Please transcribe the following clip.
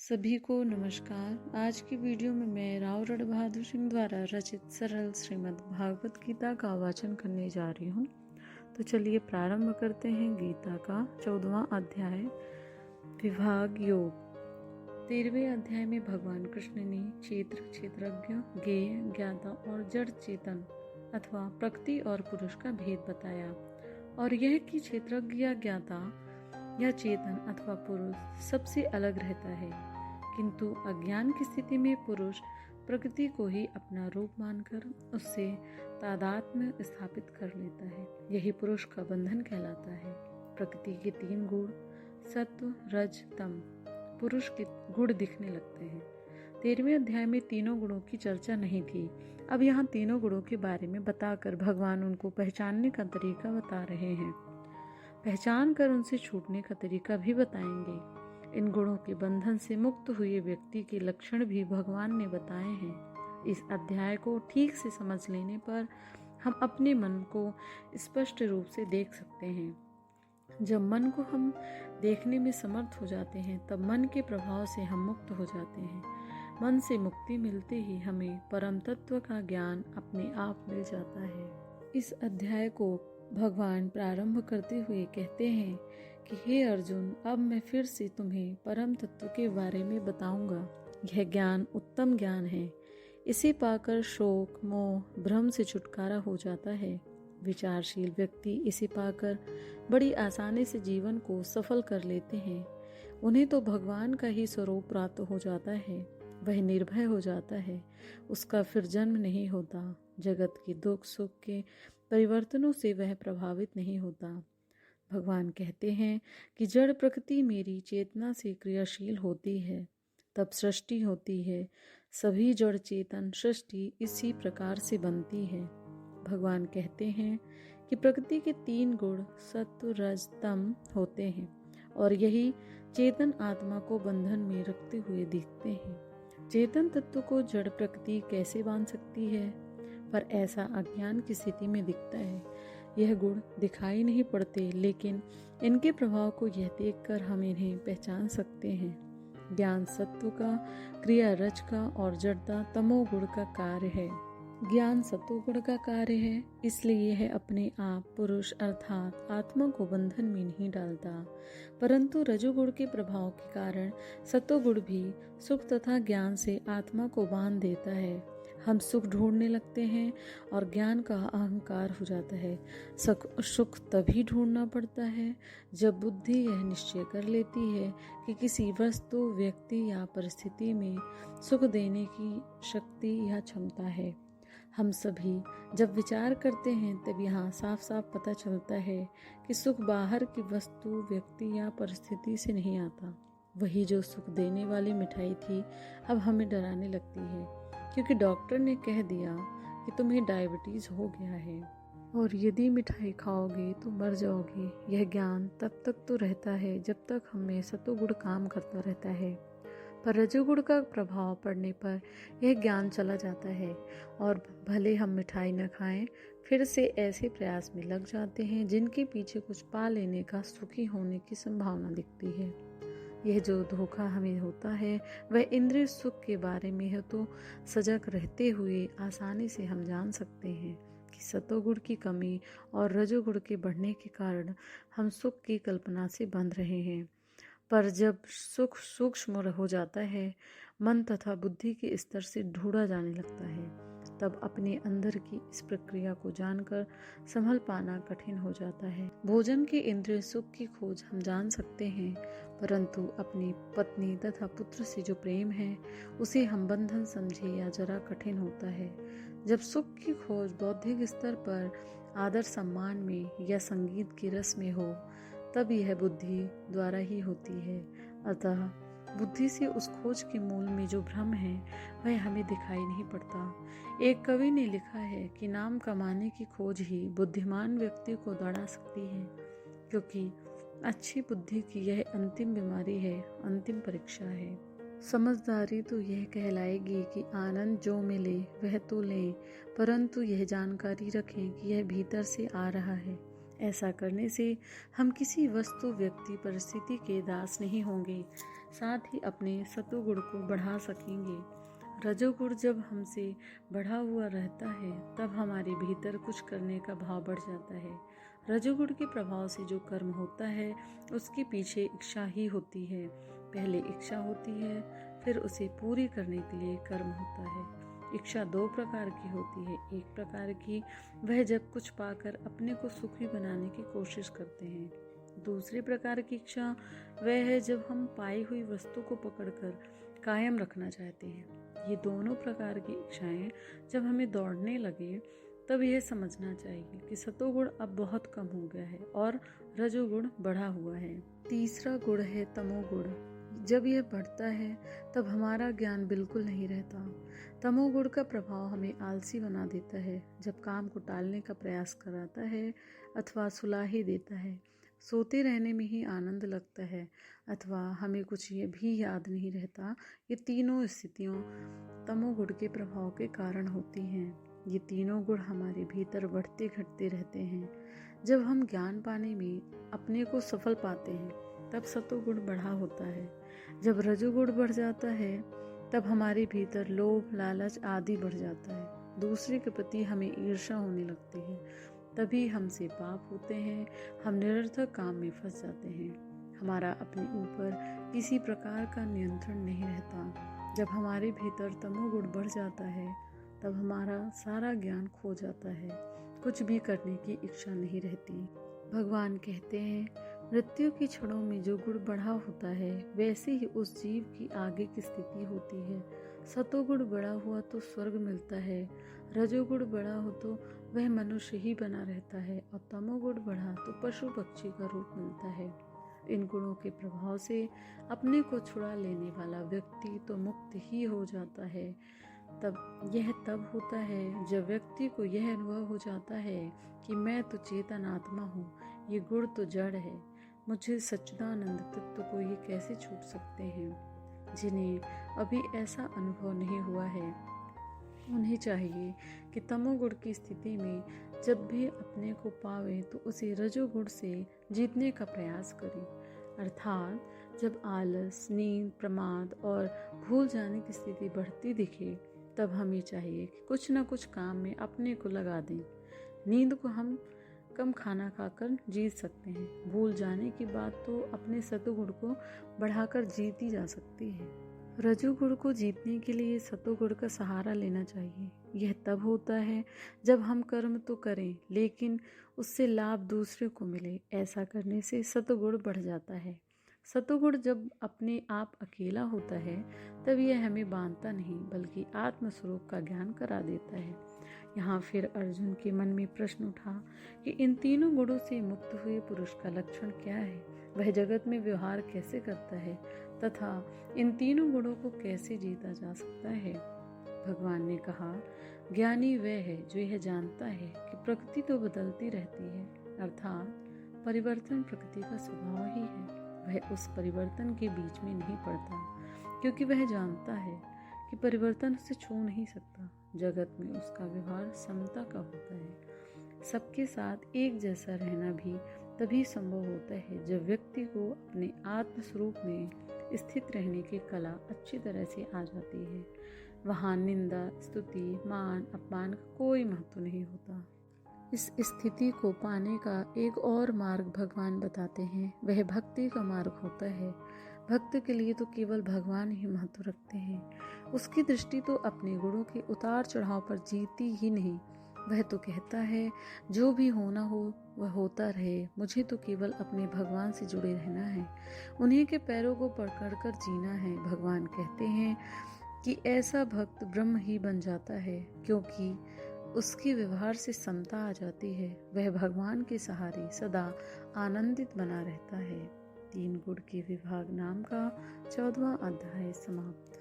सभी को नमस्कार। आज की वीडियो में मैं राव रण बहादुर सिंह द्वारा रचित सरल श्रीमद् भागवत गीता का वाचन करने जा रही हूँ। तो चलिए प्रारंभ करते हैं गीता का 14वां अध्याय विभाग योग। 13वें अध्याय में भगवान कृष्ण ने क्षेत्रज्ञ, ज्ञेय, ज्ञाता और जड़ चेतन अथवा प्रकृति और पुरुष का भेद बताया और यह कि क्षेत्रज्ञ या ज्ञाता या चेतन अथवा पुरुष सबसे अलग रहता है, किंतु अज्ञान की स्थिति में पुरुष प्रकृति को ही अपना रूप मानकर उससे तादात्म्य स्थापित कर लेता है। यही पुरुष का बंधन कहलाता है। प्रकृति के 3 गुण सत्व, रज, तम पुरुष के गुण दिखने लगते हैं। 13वें अध्याय में तीनों गुणों की चर्चा नहीं थी। अब यहाँ तीनों गुणों के बारे में बताकर भगवान उनको पहचानने का तरीका बता रहे हैं। पहचान कर उनसे छूटने का तरीका भी बताएंगे। इन गुणों के बंधन से मुक्त हुए व्यक्ति के लक्षण भी भगवान ने बताए हैं। इस अध्याय को ठीक से समझ लेने पर हम अपने मन को स्पष्ट रूप से देख सकते हैं। जब मन को हम देखने में समर्थ हो जाते हैं तब मन के प्रभाव से हम मुक्त हो जाते हैं। मन से मुक्ति मिलते ही हमें परम तत्व का ज्ञान अपने आप मिल जाता है। इस अध्याय को भगवान प्रारंभ करते हुए कहते हैं कि हे अर्जुन, अब मैं फिर से तुम्हें परम तत्व के बारे में बताऊंगा। यह ज्ञान उत्तम ज्ञान है। इसे पाकर शोक, मोह, भ्रम से छुटकारा हो जाता है। विचारशील व्यक्ति इसे पाकर बड़ी आसानी से जीवन को सफल कर लेते हैं। उन्हें तो भगवान का ही स्वरूप प्राप्त हो जाता है। वह निर्भय हो जाता है। उसका फिर जन्म नहीं होता। जगत के दुख सुख के परिवर्तनों से वह प्रभावित नहीं होता। भगवान कहते हैं कि जड़ प्रकृति मेरी चेतना से क्रियाशील होती है, तब सृष्टि होती है। सभी जड़ चेतन सृष्टि इसी प्रकार से बनती है। भगवान कहते हैं कि प्रकृति के 3 गुण सत्व, रज, तम होते हैं और यही चेतन आत्मा को बंधन में रखते हुए दिखते हैं। चेतन तत्व को जड़ प्रकृति कैसे बांध सकती है? पर ऐसा अज्ञान की स्थिति में दिखता है। यह गुण दिखाई नहीं पड़ते, लेकिन इनके प्रभाव को यह देखकर हम इन्हें पहचान सकते हैं। ज्ञान सत्व का, क्रिया रज का और जड़ता तमोगुण का कार्य है। ज्ञान सत्वगुण का कार्य है, इसलिए यह अपने आप पुरुष अर्थात आत्मा को बंधन में नहीं डालता, परंतु रजोगुण के प्रभाव के कारण सत्वगुण भी सुख तथा ज्ञान से आत्मा को बांध देता है। हम सुख ढूंढने लगते हैं और ज्ञान का अहंकार हो जाता है। सुख तभी ढूंढना पड़ता है जब बुद्धि यह निश्चय कर लेती है कि किसी वस्तु, व्यक्ति या परिस्थिति में सुख देने की शक्ति या क्षमता है। हम सभी जब विचार करते हैं तब यहाँ साफ साफ पता चलता है कि सुख बाहर की वस्तु, व्यक्ति या परिस्थिति से नहीं आता। वही जो सुख देने वाली मिठाई थी अब हमें डराने लगती है, क्योंकि डॉक्टर ने कह दिया कि तुम्हें डायबिटीज हो गया है और यदि मिठाई खाओगे तो मर जाओगे। यह ज्ञान तब तक तो रहता है जब तक हमें सतोगुण काम करता रहता है, पर रजोगुण का प्रभाव पड़ने पर यह ज्ञान चला जाता है और भले हम मिठाई न खाएं, फिर से ऐसे प्रयास में लग जाते हैं जिनके पीछे कुछ पा लेने का, सुखी होने की संभावना दिखती है। यह जो धोखा हमें होता है वह इंद्रिय सुख के बारे में है, तो सजग रहते हुए आसानी से हम जान सकते हैं कि सतोगुण की कमी और रजोगुण के बढ़ने के कारण हम सुख की कल्पना से बंध रहे हैं। पर जब सुख सूक्ष्म हो जाता है, मन तथा बुद्धि के स्तर से ढूंढा जाने लगता है, तब अपने अंदर की इस प्रक्रिया को जानकर संभल पाना कठिन हो जाता है। भोजन के इंद्रिय सुख की खोज हम जान सकते हैं, परंतु अपनी पत्नी तथा पुत्र से जो प्रेम है उसे हम बंधन समझे या जरा कठिन होता है। जब सुख की खोज बौद्धिक स्तर पर आदर सम्मान में या संगीत के रस में हो, तब यह बुद्धि द्वारा ही होती है। अतः बुद्धि से उस खोज के मूल में जो भ्रम है वह हमें दिखाई नहीं पड़ता। एक कवि ने लिखा है कि नाम कमाने की खोज ही बुद्धिमान व्यक्ति को दौड़ा सकती है, क्योंकि अच्छी बुद्धि की यह अंतिम बीमारी है, अंतिम परीक्षा है। समझदारी तो यह कहलाएगी कि आनंद जो मिले वह तो लें, परंतु यह जानकारी रखें कि यह भीतर से आ रहा है। ऐसा करने से हम किसी वस्तु, व्यक्ति, परिस्थिति के दास नहीं होंगे, साथ ही अपने सतोगुण को बढ़ा सकेंगे। रजोगुण जब हमसे बढ़ा हुआ रहता है तब हमारे भीतर कुछ करने का भाव बढ़ जाता है। रजोगुण के प्रभाव से जो कर्म होता है उसके पीछे इच्छा ही होती है। पहले इच्छा होती है, फिर उसे पूरी करने के लिए कर्म होता है। इच्छा दो प्रकार की होती है। एक प्रकार की वह जब कुछ पाकर अपने को सुखी बनाने की कोशिश करते हैं। दूसरी प्रकार की इच्छा वह है जब हम पाई हुई वस्तु को पकड़कर कायम रखना चाहते हैं। ये दोनों प्रकार की इच्छाएं जब हमें दौड़ने लगे तब यह समझना चाहिए कि सतोगुण अब बहुत कम हो गया है और रजोगुण बढ़ा हुआ है। तीसरा गुण है तमोगुण। जब यह बढ़ता है तब हमारा ज्ञान बिल्कुल नहीं रहता। तमोगुण का प्रभाव हमें आलसी बना देता है, जब काम को टालने का प्रयास कराता है अथवा सुला ही देता है। सोते रहने में ही आनंद लगता है अथवा हमें कुछ ये भी याद नहीं रहता। ये तीनों स्थितियों तमोगुण के प्रभाव के कारण होती हैं। ये तीनों गुण हमारे भीतर बढ़ते घटते रहते हैं। जब हम ज्ञान पाने में अपने को सफल पाते हैं तब सतोगुण बढ़ा होता है। जब रजोगुण बढ़ जाता है तब हमारे भीतर लोभ, लालच आदि बढ़ जाता है। दूसरे के प्रति हमें ईर्ष्या होने लगती है। तभी हमसे पाप होते हैं, हम निरर्थक काम में फंस जाते हैं। हमारा अपने ऊपर किसी प्रकार का नियंत्रण नहीं रहता। जब हमारे भीतर तमोगुण बढ़ जाता है तब हमारा सारा ज्ञान खो जाता है, कुछ भी करने की इच्छा नहीं रहती। भगवान कहते हैं, मृत्यु की क्षणों में जो गुण बढ़ा होता है वैसे ही उस जीव की आगे की स्थिति होती है। सतोगुण बढ़ा हुआ तो स्वर्ग मिलता है, रजोगुण बढ़ा हो तो वह मनुष्य ही बना रहता है और तमोगुण बढ़ा तो पशु पक्षी का रूप मिलता है। इन गुणों के प्रभाव से अपने को छुड़ा लेने वाला व्यक्ति तो मुक्त ही हो जाता है। तब होता है जब व्यक्ति को यह अनुभव हो जाता है कि मैं तो चेतन आत्मा हूँ, ये गुण तो जड़ है, मुझे सच्चिदानंद तत्व को ये कैसे छूट सकते हैं। जिन्हें अभी ऐसा अनुभव नहीं हुआ है उन्हें चाहिए कि तमोगुण की स्थिति में जब भी अपने को पावे तो उसे रजोगुण से जीतने का प्रयास करें। अर्थात जब आलस, नींद, प्रमाद और भूल जाने की स्थिति बढ़ती दिखे तब हमें चाहिए कि कुछ न कुछ काम में अपने को लगा दें। नींद को हम कम खाना खाकर जीत सकते हैं। भूल जाने की बात तो अपने सतोगुण को बढ़ाकर जीती जा सकती है। रजोगुण को जीतने के लिए सतोगुण का सहारा लेना चाहिए। यह तब होता है जब हम कर्म तो करें लेकिन उससे लाभ दूसरे को मिले। ऐसा करने से सतोगुण बढ़ जाता है। सतोगुण जब अपने आप अकेला होता है तब यह हमें बांधता नहीं बल्कि आत्मस्वरूप का ज्ञान करा देता है। यहाँ फिर अर्जुन के मन में प्रश्न उठा कि इन तीनों गुणों से मुक्त हुए पुरुष का लक्षण क्या है, वह जगत में व्यवहार कैसे करता है तथा इन तीनों गुणों को कैसे जीता जा सकता है। भगवान ने कहा, ज्ञानी वह है जो यह जानता है कि प्रकृति तो बदलती रहती है, अर्थात परिवर्तन प्रकृति का स्वभाव ही है। वह उस परिवर्तन के बीच में नहीं पड़ता क्योंकि वह जानता है कि परिवर्तन उसे छू नहीं सकता। जगत में उसका व्यवहार समता का होता है। सबके साथ एक जैसा रहना भी तभी संभव होता है जब व्यक्ति को अपने आत्म स्वरूप में स्थित रहने की कला अच्छी तरह से आ जाती है। वहाँ निंदा, स्तुति, मान, अपमान का कोई महत्व नहीं होता। इस स्थिति को पाने का एक और मार्ग भगवान बताते हैं, वह भक्ति का मार्ग होता है। भक्त के लिए तो केवल भगवान ही महत्व रखते हैं। उसकी दृष्टि तो अपने गुणों के उतार चढ़ाव पर जीती ही नहीं। वह तो कहता है, जो भी होना हो वह होता रहे, मुझे तो केवल अपने भगवान से जुड़े रहना है, उन्हीं के पैरों को पकड़कर जीना है। भगवान कहते हैं कि ऐसा भक्त ब्रह्म ही बन जाता है क्योंकि उसके व्यवहार से समता आ जाती है। वह भगवान के सहारे सदा आनंदित बना रहता है। 3 गुण के विभाग नाम का 14वां अध्याय समाप्त।